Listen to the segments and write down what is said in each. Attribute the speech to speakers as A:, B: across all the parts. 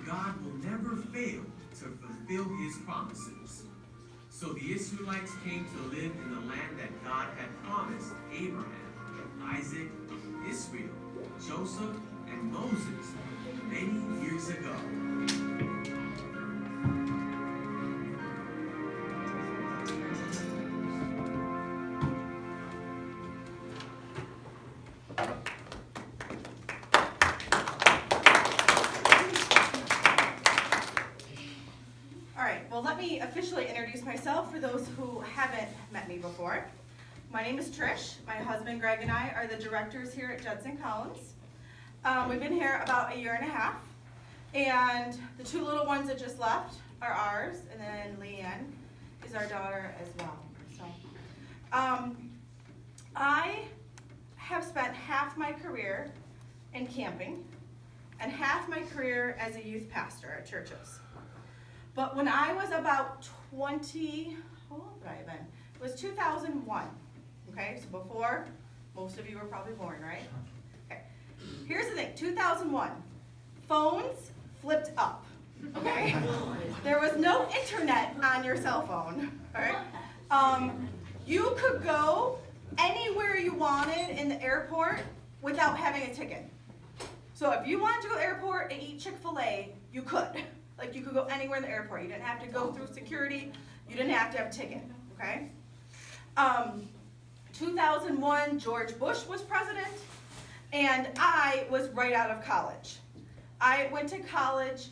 A: God will never fail to fulfill his promises. So the Israelites came to live in the land that God had promised Abraham, Isaac, Israel, Joseph, and Moses many years ago.
B: Well, let me officially introduce myself for those who haven't met me before. My name is Trish. My husband Greg and I are the directors here at Judson Collins. We've been here about a year and a half, and the two little ones that just left are ours, and then Leanne is our daughter as well. So, I have spent half my career in camping and half my career as a youth pastor at churches. But when I was about 20, how old would I have been? It was 2001, okay? So before, most of you were probably born, right? Okay, here's the thing, 2001, phones flipped up, okay? There was no internet on your cell phone, all right? You could go anywhere you wanted in the airport without having a ticket. So if you wanted to go to the airport and eat Chick-fil-A, you could. Like, you could go anywhere in the airport. You didn't have to go through security. You didn't have to have a ticket, okay? 2001, George Bush was president, and I was right out of college. I went to college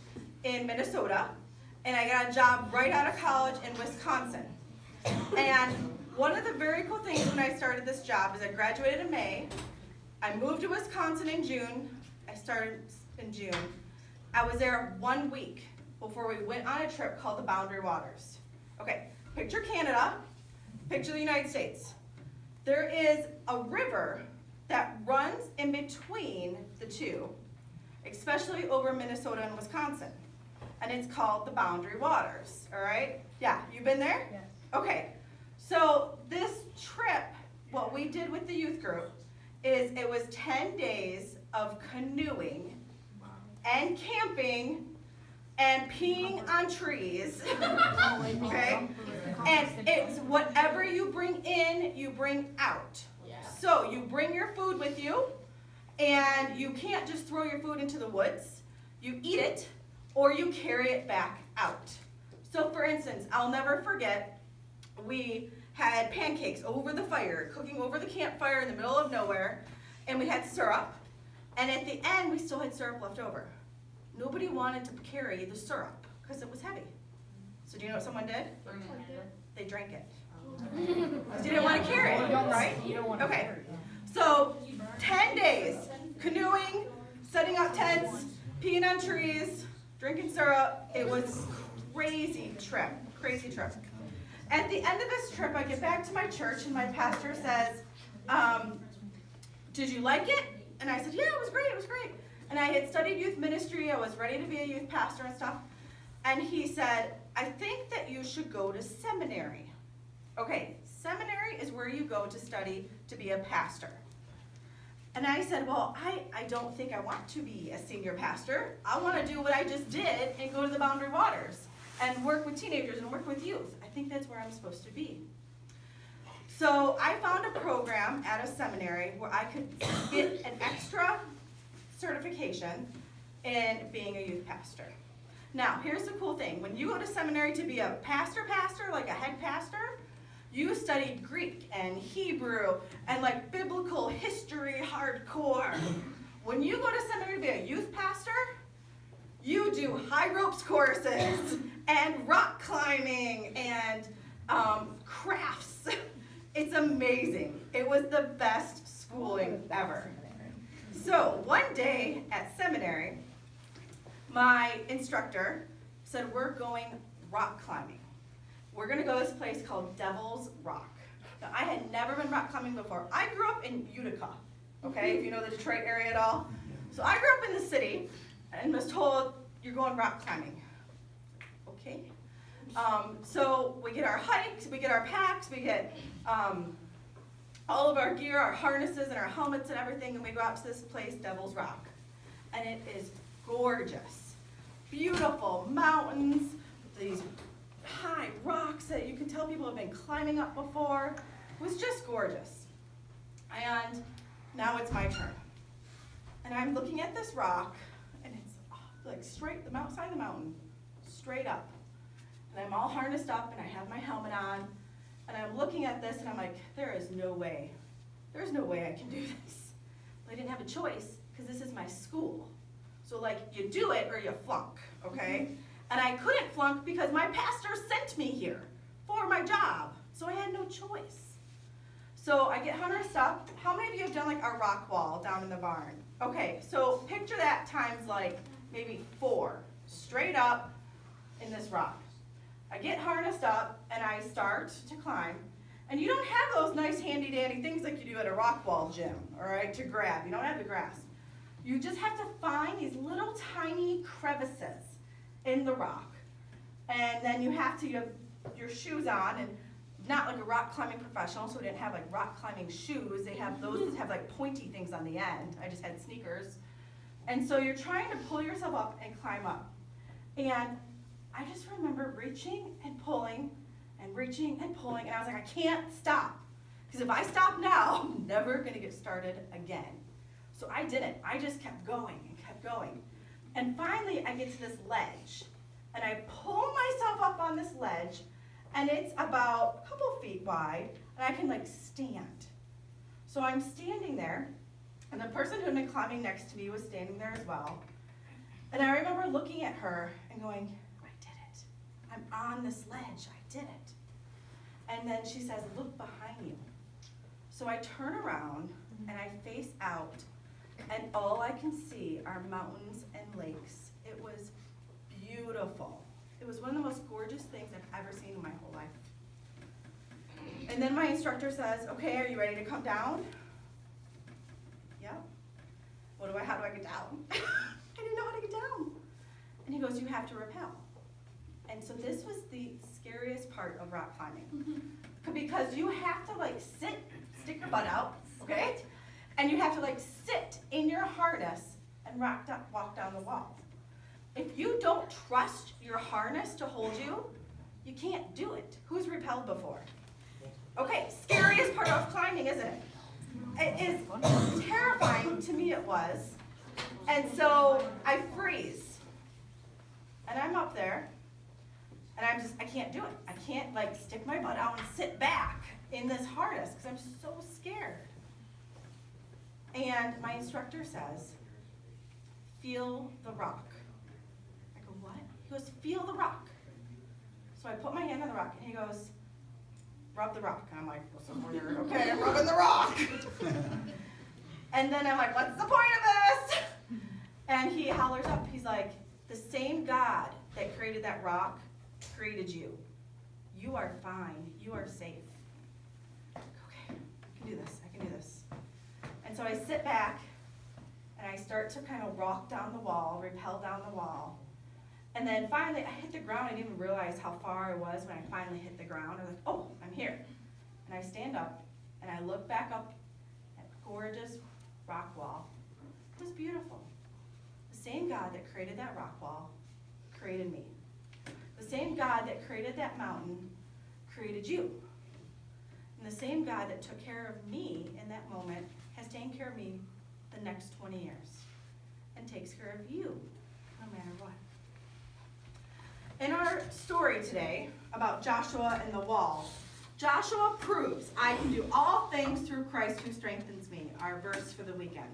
B: in Minnesota, and I got a job right out of college in Wisconsin. And one of the very cool things when I started this job is I graduated in May. I moved to Wisconsin in June. I started in June. I was there 1 week before we went on a trip called the Boundary Waters. Okay, picture Canada, picture the United States. There is a river that runs in between the two, especially over Minnesota and Wisconsin. And it's called the Boundary Waters, all right? Yeah, you've been there?
C: Yes.
B: Okay, so this trip, what we did with the youth group is it was 10 days of canoeing and camping and peeing on trees, okay? And it's whatever you bring in, you bring out. So you bring your food with you, and you can't just throw your food into the woods. You eat it, or you carry it back out. So for instance, I'll never forget, we had pancakes over the fire, cooking over the campfire in the middle of nowhere, and we had syrup, and at the end, we still had syrup left over. Nobody wanted to carry the syrup because it was heavy. So do you know what someone did? They drank it. They didn't want to carry it, right? Okay. So 10 days, canoeing, setting up tents, peeing on trees, drinking syrup. It was crazy trip. At the end of this trip, I get back to my church and my pastor says, did you like it? And I said, yeah, it was great. And I had studied youth ministry. I was ready to be a youth pastor and stuff. And he said, I think that you should go to seminary. Okay, seminary is where you go to study to be a pastor. And I said, well, I don't think I want to be a senior pastor. I want to do what I just did and go to the Boundary Waters and work with teenagers and work with youth. I think that's where I'm supposed to be. So I found a program at a seminary where I could get an extra certification in being a youth pastor. Now, here's the cool thing. When you go to seminary to be a pastor, like a head pastor, you study Greek and Hebrew and like biblical history hardcore. When you go to seminary to be a youth pastor, you do high ropes courses and rock climbing and crafts. It's amazing. It was the best schooling ever. So one day at seminary, my instructor said, we're going rock climbing. We're going to go to this place called Devil's Rock. Now, I had never been rock climbing before. I grew up in Utica, okay, if you know the Detroit area at all. So I grew up in the city and was told, you're going rock climbing. Okay. So we get our hikes, we get our packs, we get all of our gear, our harnesses and our helmets and everything, and we go out to this place, Devil's Rock. And it is gorgeous. beautiful mountains, these high rocks that you can tell people have been climbing up before. It was just gorgeous. And now it's my turn. And I'm looking at this rock, and it's like straight, the side of the mountain, straight up. And I'm all harnessed up, and I have my helmet on, and I'm looking at this, and I'm like, there is no way. There's no way I can do this. But I didn't have a choice, because this is my school. So like, you do it or you flunk, okay? And I couldn't flunk because my pastor sent me here for my job. So I had no choice. So I get harnessed up. How many of you have done like a rock wall down in the barn? Okay, so picture that times like maybe 4, straight up in this rock. I get harnessed up and I start to climb. And you don't have those nice handy dandy things like you do at a rock wall gym, all right, to grab. You don't have the grasp. You just have to find these little tiny crevices in the rock. And then you have your shoes on, and not like a rock climbing professional, so we didn't have like rock climbing shoes. They have those that have like pointy things on the end. I just had sneakers. And so you're trying to pull yourself up and climb up. And I just remember reaching and pulling and reaching and pulling, and I was like, I can't stop. Because if I stop now, I'm never gonna get started again. So I didn't. I just kept going and kept going. And finally I get to this ledge, and I pull myself up on this ledge, and it's about a couple feet wide, and I can like stand. So I'm standing there, and the person who had been climbing next to me was standing there as well. And I remember looking at her and going, I did it. I'm on this ledge, I did it. And then she says, look behind you. So I turn around and I face out, and all I can see are mountains and lakes. It was beautiful. It was one of the most gorgeous things I've ever seen in my whole life. And then my instructor says, okay, are you ready to come down? Yeah. How do I get down? I didn't know how to get down. And he goes, you have to rappel. And so this was the scariest part of rock climbing. Because you have to like stick your butt out, okay? And you have to like sit in your harness and walk down the wall. If you don't trust your harness to hold you, you can't do it. Who's rappelled before? Okay, scariest part of climbing, isn't it? It is terrifying, to me it was. And so I freeze. And I'm up there, and I can't do it. I can't like stick my butt out and sit back in this harness because I'm so scared. And my instructor says, feel the rock. I go, what? He goes, feel the rock. So I put my hand on the rock, and he goes, rub the rock. And I'm like, well, somewhere, okay, I'm rubbing the rock. And then I'm like, what's the point of this? And he hollers up, he's like, the same God that created that rock created you. You are fine, you are safe. Okay, I can do this, I can do this. And so I sit back, and I start to kind of rock down the wall, rappel down the wall. And then finally, I hit the ground. I didn't even realize how far I was when I finally hit the ground. I was like, oh, I'm here. And I stand up, and I look back up at the gorgeous rock wall. It was beautiful. The same God that created that rock wall created me. The same God that created that mountain created you. And the same God that took care of me in that moment has taken care of me the next 20 years and takes care of you no matter what. In our story today about Joshua and the wall, Joshua proves I can do all things through Christ who strengthens me, our verse for the weekend.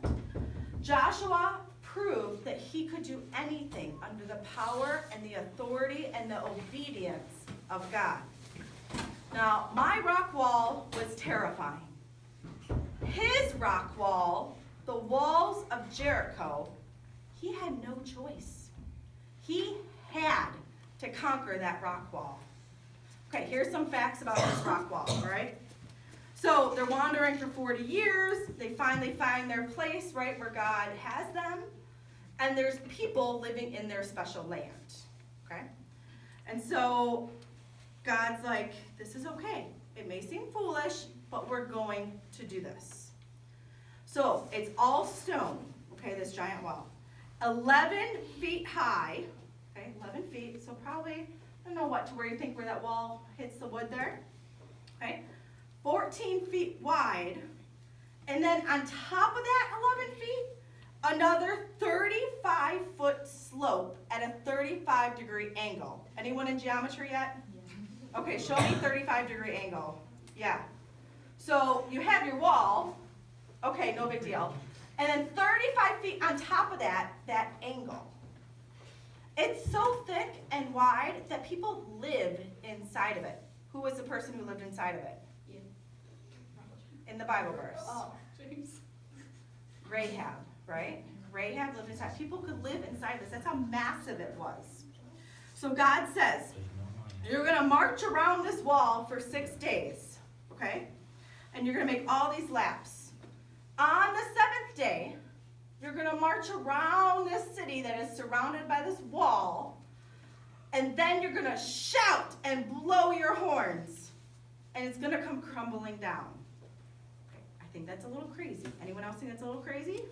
B: Joshua proved that he could do anything under the power and the authority and the obedience of God. Now, my rock wall was terrifying. His rock wall, the walls of Jericho, he had no choice. He had to conquer that rock wall. Okay, here's some facts about this rock wall, all right? So they're wandering for 40 years. They finally find their place, right, where God has them. And there's people living in their special land, okay? And so God's like, this is okay. It may seem foolish, but we're going to do this. So it's all stone, okay, this giant wall. 11 feet high, probably, I don't know what, to where you think where that wall hits the wood there. Okay, 14 feet wide, and then on top of that 11 feet, another 35-foot slope at a 35-degree angle. Anyone in geometry yet? Okay, show me 35-degree angle. Yeah. So you have your wall. Okay, no big deal. And then 35 feet on top of that angle. It's so thick and wide that people live inside of it. Who was the person who lived inside of it?
C: You.
B: In the Bible verse.
C: Oh, James.
B: Rahab, right? Rahab lived inside. People could live inside this. That's how massive it was. So God says, you're going to march around this wall for 6 days, okay? And you're going to make all these laps. On the 7th day, you're going to march around this city that is surrounded by this wall, and then you're going to shout and blow your horns, and it's going to come crumbling down. Okay, I think that's a little crazy. Anyone else think that's a little crazy?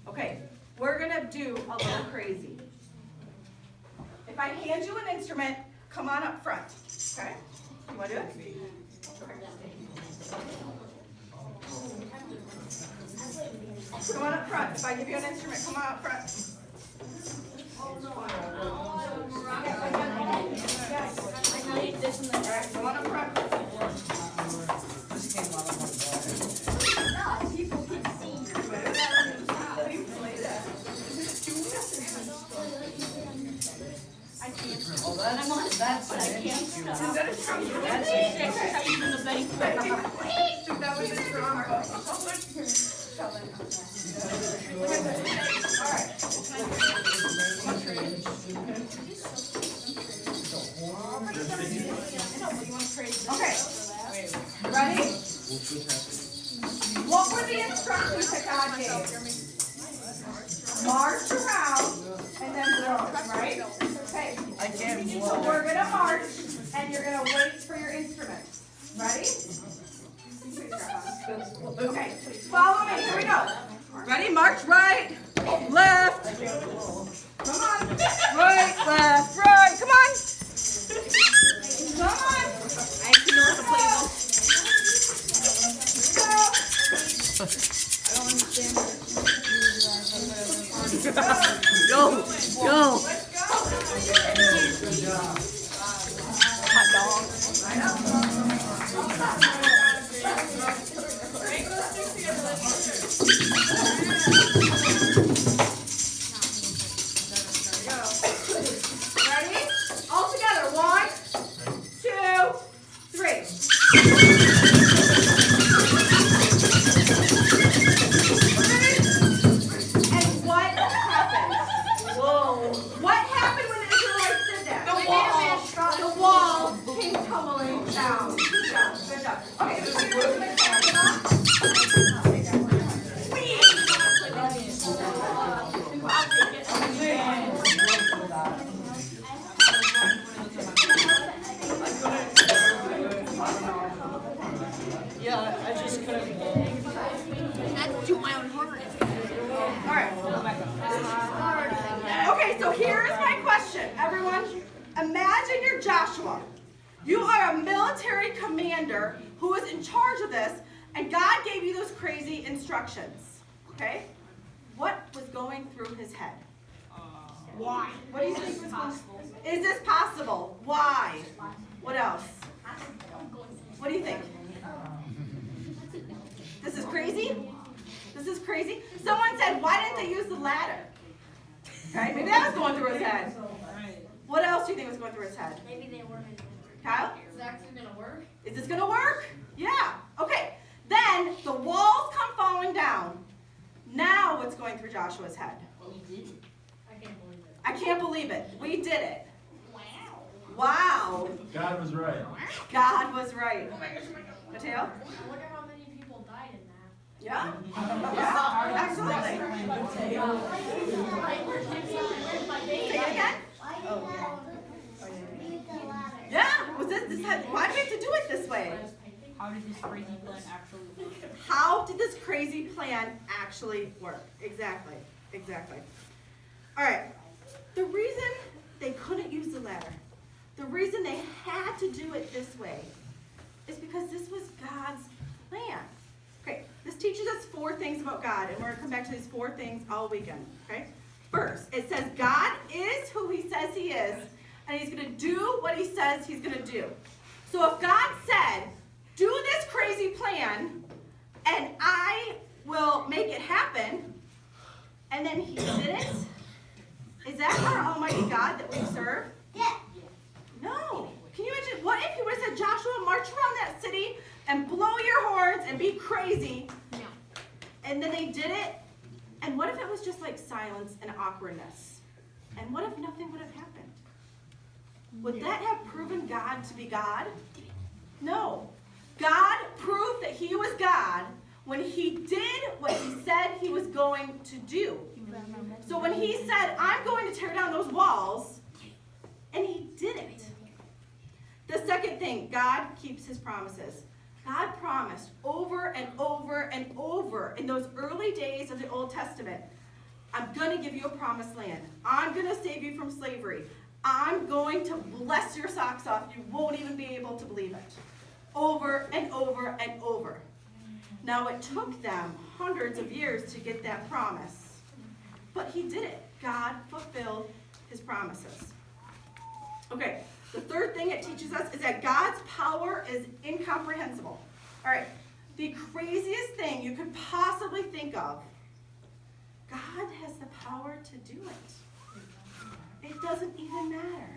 B: Okay, we're going to do a little crazy. If I hand you an instrument, come on up front, okay? You want to do it? Come on up front. If I give you an instrument, come on up front. All right, come on up front.
C: That's
B: Is that a strong
C: That
B: was a strong All right. Okay. Ready? What were the instructions that God gave? March around and then blow, right? Okay. So we're going to march and you're going to wait for your instruments. Ready? Okay. Follow me. Here we go. Ready? March right, left. Come on. Right, left, right. Come on. Come on.
C: I actually know how to play this. Yo, yo.
B: Let's go.
C: Hot dog.
B: Ready? All together. 1, 2, 3. And what happened?
C: Whoa.
B: What happened when the Israelites did that? The wall came tumbling down. Good job. Good job. Okay, so you're going to turn it off.
C: Yeah, I just couldn't. I had to do my own homework.
B: All right. Okay, so here's my question, everyone. Imagine you're Joshua. You are a military commander who is in charge of this, and God gave you those crazy instructions. Okay? What was going through his head?
C: Why?
B: What do you think was going? Is this possible? Why? What else? What do you think? This is crazy? This is crazy? Someone said, why didn't they use the ladder? Okay, maybe that was going through his head. What else do you think was going through his head?
C: Maybe they weren't.
B: Kyle?
C: Is it actually gonna work?
B: Is this gonna work? Yeah. Okay. Then the walls come falling down. Now what's going through Joshua's head?
C: Well, you did. I can't believe it.
B: I can't believe it. We did it.
C: Wow.
B: Wow.
D: God was right.
B: God was right. Mateo?
C: I wonder how many people died in that.
B: Yeah? Yeah, absolutely. Say it again? Yeah. Was this why do we have to do it this way?
E: How did this crazy plan actually work?
B: How did this crazy plan actually work? Exactly. Exactly. All right. The reason they couldn't use the ladder reason they had to do it this way is because this was God's plan. Okay, this teaches us 4 things about God, and we're going to come back to these 4 things all weekend, okay? First, it says God is who he says he is, and he's going to do what he says he's going to do. So if God said, do this crazy plan, and I will make it happen, and then he didn't, is that our almighty God that we serve?
C: Yeah.
B: No. Can you imagine, what if he would have said, Joshua, march around that city and blow your horns and be crazy,
C: No.
B: and then they did it? And what if it was just like silence and awkwardness? And what if nothing would have happened? Would that have proven God to be God? No. God proved that he was God when he did what he said he was going to do. So when he said, I'm going to tear down those walls, and he did it. The second thing, God keeps his promises. God promised over and over and over in those early days of the Old Testament, I'm going to give you a promised land. I'm going to save you from slavery. I'm going to bless your socks off. You won't even be able to believe it. Over and over and over. Now it took them hundreds of years to get that promise. But he did it. God fulfilled his promises. Okay, the third thing it teaches us is that God's power is incomprehensible. All right, the craziest thing you could possibly think of, God has the power to do it. It doesn't even matter.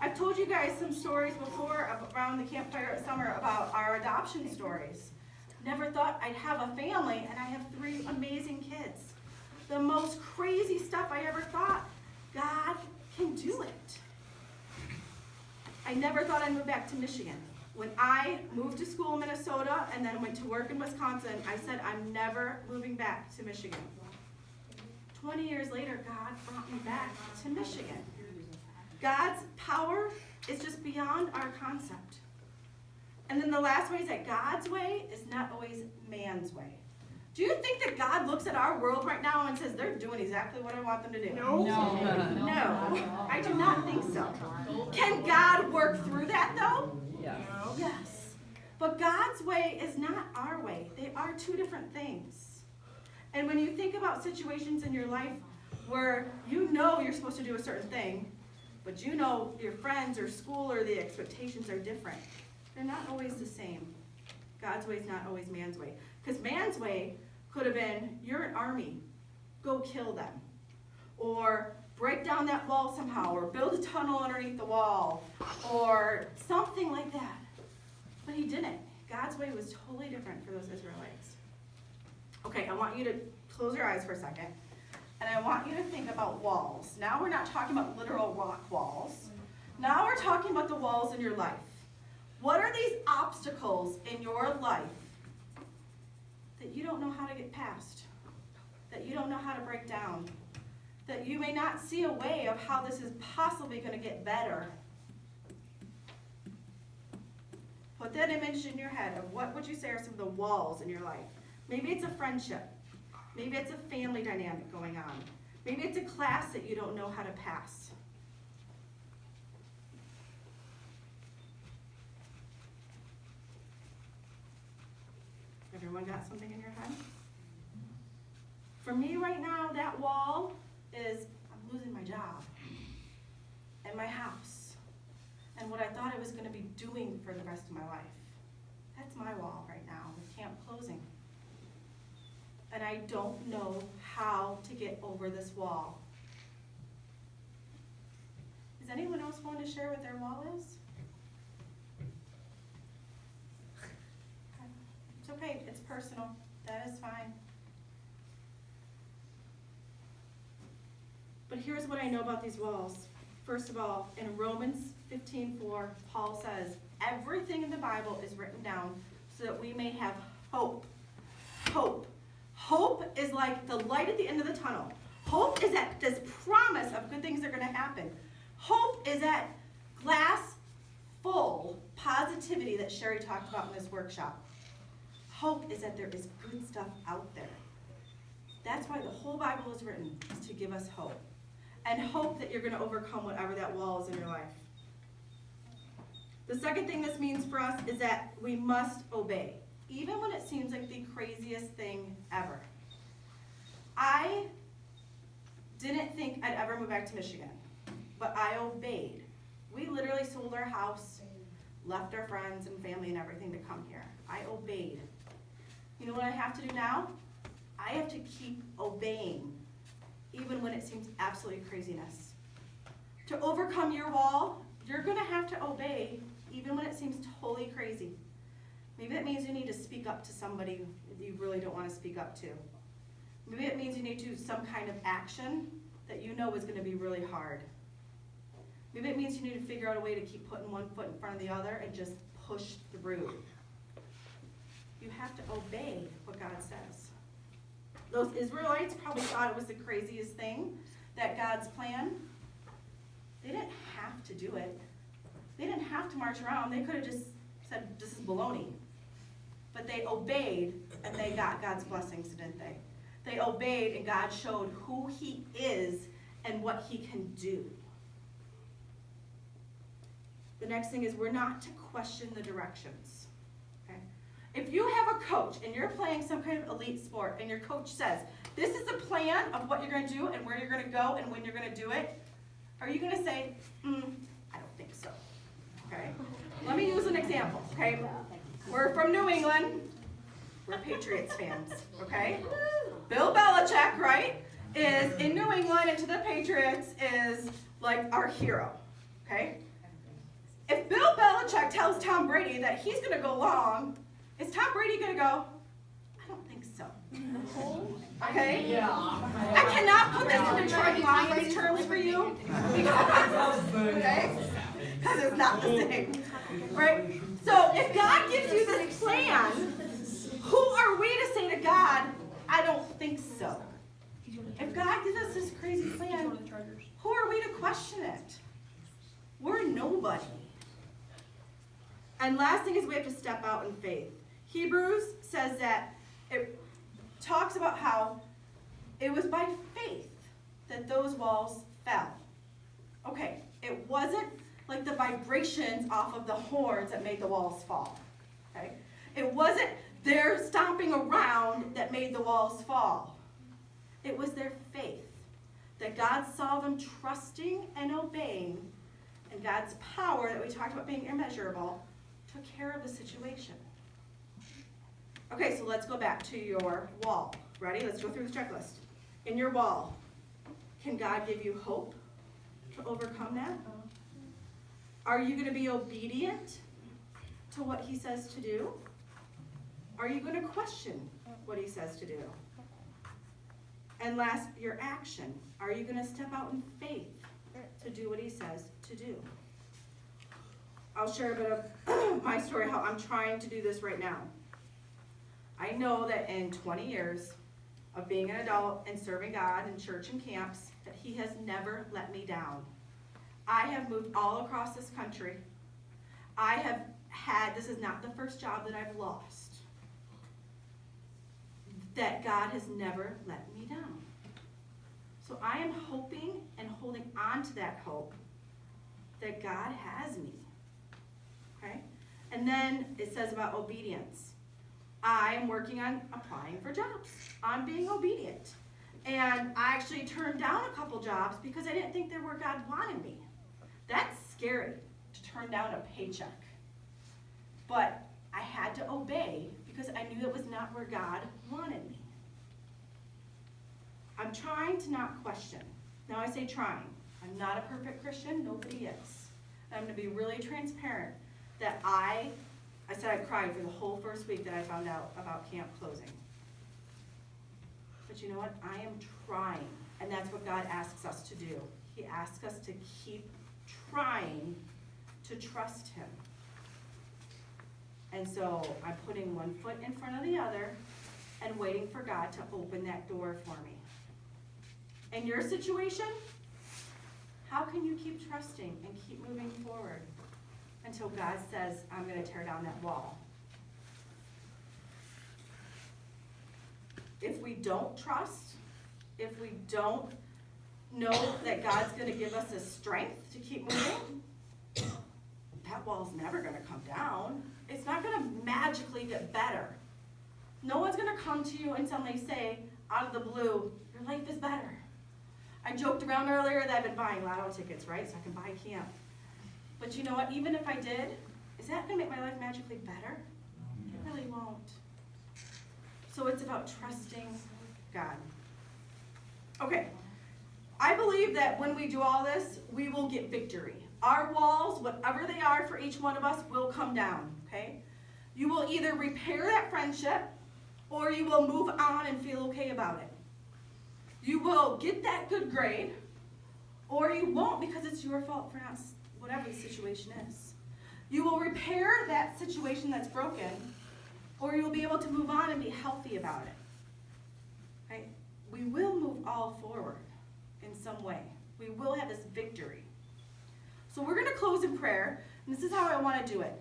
B: I've told you guys some stories before around the campfire at summer about our adoption stories. Never thought I'd have a family, and I have 3 amazing kids. The most crazy stuff I ever thought, God can do it. I never thought I'd move back to Michigan. When I moved to school in Minnesota and then went to work in Wisconsin, I said, I'm never moving back to Michigan. 20 years later, God brought me back to Michigan. God's power is just beyond our concept. And then the last way is that God's way is not always man's way. Do you think that God looks at our world right now and says, they're doing exactly what I want them to do?
E: No.
B: No, I do not think so. Can God work through that though?
D: Yeah.
B: Yes. But God's way is not our way. They are 2 different things. And when you think about situations in your life where you know you're supposed to do a certain thing, but you know your friends or school or the expectations are different, they're not always the same. God's way is not always man's way. Because man's way could have been, you're an army, go kill them. Or break down that wall somehow, or build a tunnel underneath the wall, or something like that. But he didn't. God's way was totally different for those Israelites. Okay, I want you to close your eyes for a second, and I want you to think about walls. Now we're not talking about literal rock walls. Now we're talking about the walls in your life. What are these obstacles in your life that you don't know how to get past, that you don't know how to break down, that you may not see a way of how this is possibly going to get better? Put that image in your head of what would you say are some of the walls in your life. Maybe it's a friendship. Maybe it's a family dynamic going on. Maybe it's a class that you don't know how to pass. Everyone got something in your head? For me right now, that wall is I'm losing my job and my house and what I thought I was going to be doing for the rest of my life. That's my wall right now with camp closing. And I don't know how to get over this wall. Is anyone else willing to share what their wall is? It's okay, it's personal. That is fine. But here's what I know about these walls. First of all, in Romans 15:4, Paul says, everything in the Bible is written down so that we may have hope. Hope. Hope is like the light at the end of the tunnel. Hope is that this promise of good things are going to happen. Hope is that glass full positivity that Sherry talked about in this workshop. Hope is that there is good stuff out there. That's why the whole Bible is written, is to give us hope. And hope that you're going to overcome whatever that wall is in your life. The second thing this means for us is that we must obey, even when it seems like the craziest thing ever. I didn't think I'd ever move back to Michigan, but I obeyed. We literally sold our house, left our friends and family and everything to come here. I obeyed. You know what I have to do now? I have to keep obeying, even when it seems absolutely craziness. To overcome your wall, you're gonna have to obey, even when it seems totally crazy. Maybe that means you need to speak up to somebody you really don't want to speak up to. Maybe it means you need to do some kind of action that you know is going to be really hard. Maybe it means you need to figure out a way to keep putting one foot in front of the other and just push through. You have to obey what God says. Those Israelites probably thought it was the craziest thing, that God's plan. They didn't have to do it. They didn't have to march around. They could have just said, this is baloney. But they obeyed, and they got God's blessings, didn't they? They obeyed, and God showed who he is and what he can do. The next thing is we're not to question the directions. Okay? If you have a coach, and you're playing some kind of elite sport, and your coach says, this is the plan of what you're going to do, and where you're going to go, and when you're going to do it, are you going to say, I don't think so? Okay? Let me use an example, okay? We're from New England. We're Patriots fans, okay? Bill Belichick, right, is in New England, and to the Patriots is like our hero, okay? If Bill Belichick tells Tom Brady that he's going to go long, is Tom Brady going to go, I don't think so? Okay? Yeah. I cannot put this in Detroit Lions terms for you, because it's not the same, right? So if God gives you this plan, who are we to say to God, I don't think so? If God gives us this crazy plan, who are we to question it? We're nobody. And last thing is we have to step out in faith. Hebrews says that it talks about how it was by faith that those walls fell. Okay, it wasn't like the vibrations off of the horns that made the walls fall. Okay? It wasn't their stomping around that made the walls fall. It was their faith that God saw them trusting and obeying, and God's power that we talked about being immeasurable took care of the situation. Okay, so let's go back to your wall. Ready? Let's go through the checklist. In your wall, can God give you hope to overcome that? Are you going to be obedient to what he says to do? Are you going to question what he says to do? And last, your action. Are you going to step out in faith to do what he says to do? I'll share a bit of my story, how I'm trying to do this right now. I know that in 20 years of being an adult and serving God in church and camps, that he has never let me down. I have moved all across this country. I have had, this is not the first job that I've lost, that God has never let me down. So I am hoping and holding on to that hope that God has me. Okay? And then it says about obedience. I'm working on applying for jobs. I'm being obedient. And I actually turned down a couple jobs because I didn't think they were where God wanted me. That's scary, to turn down a paycheck. But I had to obey because I knew it was not where God wanted me. I'm trying to not question. Now I say trying. I'm not a perfect Christian. Nobody is. I'm going to be really transparent that I said I cried for the whole first week that I found out about camp closing. But you know what? I am trying. And that's what God asks us to do. He asks us to keep trying to trust him. And so I'm putting one foot in front of the other and waiting for God to open that door for me. In your situation, how can you keep trusting and keep moving forward until God says, I'm going to tear down that wall? If we don't trust, if we don't know that God's going to give us the strength to keep moving, that wall's never gonna come down. It's not gonna magically get better. No one's gonna come to you and suddenly say, out of the blue, your life is better. I joked around earlier that I've been buying lotto tickets, right? So I can buy camp. But you know what, even if I did, is that gonna make my life magically better? It really won't. So it's about trusting God. Okay, I believe that when we do all this, we will get victory. Our walls, whatever they are for each one of us, will come down, okay? You will either repair that friendship, or you will move on and feel okay about it. You will get that good grade, or you won't because it's your fault for not, whatever the situation is. You will repair that situation that's broken, or you'll be able to move on and be healthy about it. Right? We will move all forward in some way. We will have this victory. So we're going to close in prayer, and this is how I want to do it.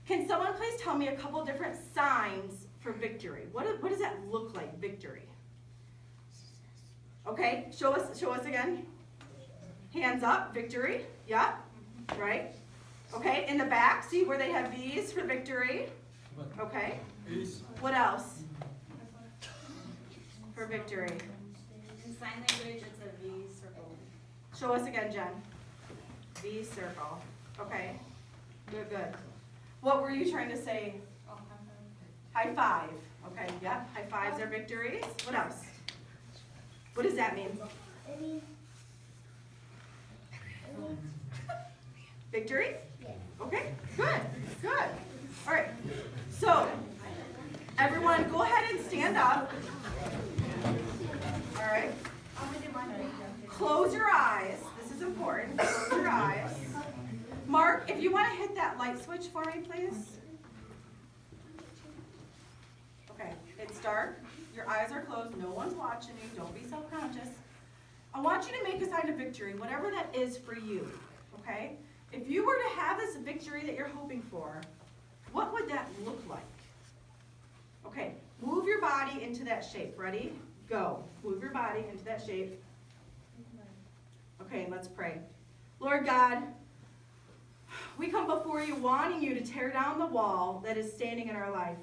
B: Can someone please tell me a couple different signs for victory? What does that look like, victory? Okay, show us again. Hands up, victory. Yeah, right. Okay, in the back, see where they have V's for victory. Okay. What else for victory?
E: In sign language, it's a V circle.
B: Show us again, Jen. V circle. Okay. Good. What were you trying to say?
E: Oh,
B: High five. Okay, yeah. High fives are victories. What else? What does that mean? Victory? Okay, good. All right. So, everyone, go ahead and stand up. All right. Close your eyes. This is important. Close your eyes. Mark, if you want to hit that light switch for me, please. Okay, it's dark. Your eyes are closed. No one's watching you. Don't be self-conscious. I want you to make a sign of victory, whatever that is for you. Okay? If you were to have this victory that you're hoping for, what would that look like? Okay, move your body into that shape. Ready? Go. Move your body into that shape. Okay, let's pray. Lord God, we come before you wanting you to tear down the wall that is standing in our life.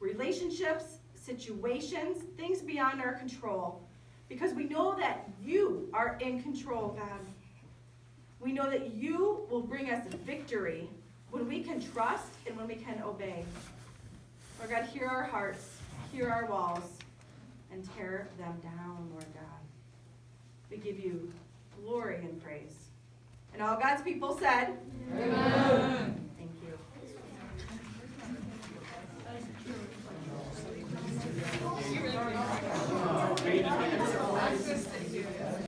B: Relationships, situations, things beyond our control. Because we know that you are in control, God. We know that you will bring us victory when we can trust and when we can obey. Lord God, hear our hearts, hear our walls, and tear them down, Lord God. We give you glory and praise. And all God's people said, Amen.